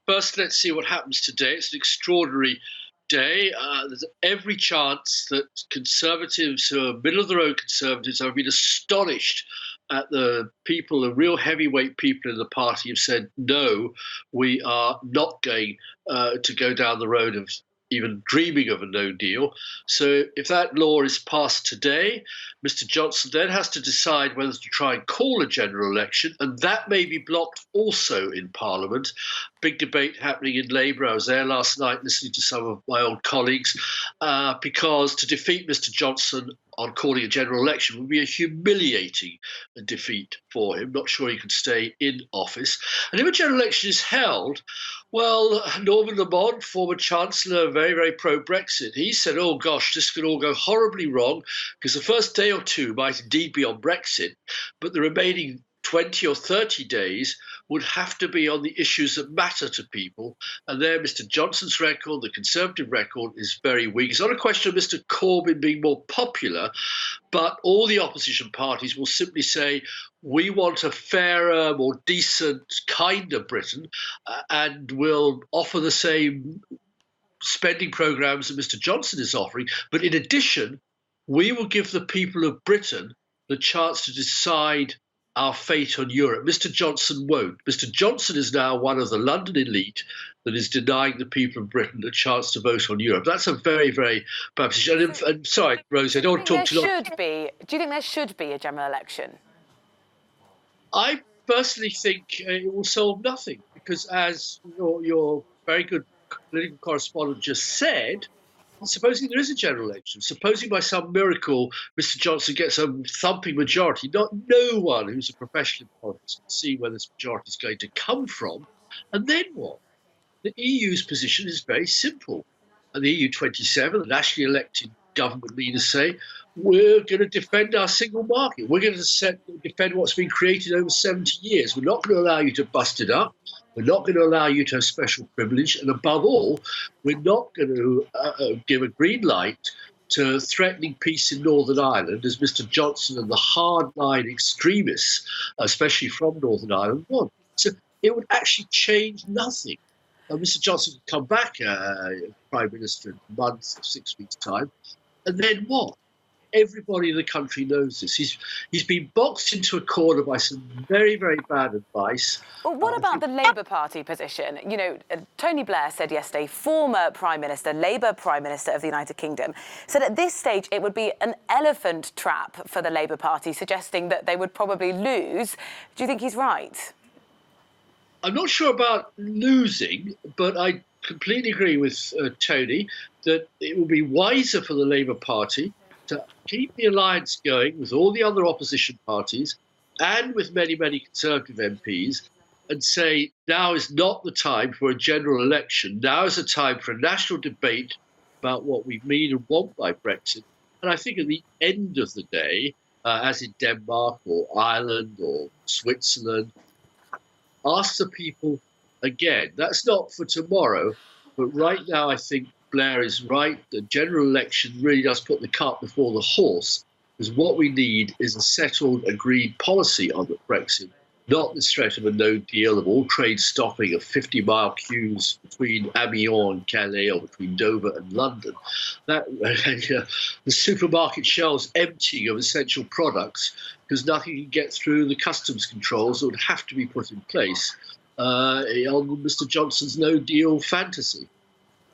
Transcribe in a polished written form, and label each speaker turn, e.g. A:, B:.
A: First, let's see what happens today. It's an extraordinary day. There's every chance that Conservatives, who are middle of the road Conservatives, have been astonished at the people, the real heavyweight people in the party, have said, no, we are not going to go down the road of even dreaming of a no deal. So if that law is passed today, Mr. Johnson then has to decide whether to try and call a general election, and that may be blocked also in Parliament. Big debate happening in Labour. I was there last night listening to some of my old colleagues, because to defeat Mr. Johnson on calling a general election would be a humiliating defeat for him. Not sure he could stay in office. And if a general election is held, well, Norman Lamont, former Chancellor, very, very pro-Brexit, he said, oh gosh, this could all go horribly wrong because the first day or two might indeed be on Brexit, but the remaining 20 or 30 days would have to be on the issues that matter to people. And there, Mr. Johnson's record, the Conservative record, is very weak. It's not a question of Mr. Corbyn being more popular, but all the opposition parties will simply say, we want a fairer, more decent, kinder Britain, and will offer the same spending programmes that Mr. Johnson is offering. But in addition, we will give the people of Britain the chance to decide our fate on Europe. Mr. Johnson won't. Mr. Johnson is now one of the London elite that is denying the people of Britain a chance to vote on Europe. That's a very, very bad position. And sorry, Rosie, I don't want to talk too long.
B: Do you think there should be a general election?
A: I personally think it will solve nothing, because as your very good political correspondent just said, supposing there is a general election, supposing by some miracle Mr. Johnson gets a thumping majority, no one who's a professional in politics can see where this majority is going to come from. And then what? The EU's position is very simple. And the EU 27, the nationally elected government leaders say, we're going to defend our single market. We're going to defend what's been created over 70 years. We're not going to allow you to bust it up. We're not going to allow you to have special privilege. And above all, we're not going to give a green light to threatening peace in Northern Ireland, as Mr. Johnson and the hardline extremists, especially from Northern Ireland, want. So it would actually change nothing. Mr. Johnson could come back Prime Minister in a month or 6 weeks' time. And then what? Everybody in the country knows this. He's been boxed into a corner by some very, very bad advice.
B: Well, what about the Labour Party position? You know, Tony Blair said yesterday, former Prime Minister, Labour Prime Minister of the United Kingdom, said at this stage it would be an elephant trap for the Labour Party, suggesting that they would probably lose. Do you think he's right?
A: I'm not sure about losing, but I completely agree with Tony that it would be wiser for the Labour Party to keep the alliance going with all the other opposition parties and with many, many Conservative MPs and say now is not the time for a general election. Now is the time for a national debate about what we mean and want by Brexit. And I think at the end of the day, as in Denmark or Ireland or Switzerland, ask the people again. That's not for tomorrow, but right now I think Blair is right. The general election really does put the cart before the horse, because what we need is a settled, agreed policy on Brexit, not the threat of a no deal, of all trade stopping, of 50-mile queues between Amiens and Calais or between Dover and London. The supermarket shelves emptying of essential products because nothing can get through the customs controls that would have to be put in place on Mr. Johnson's no deal fantasy.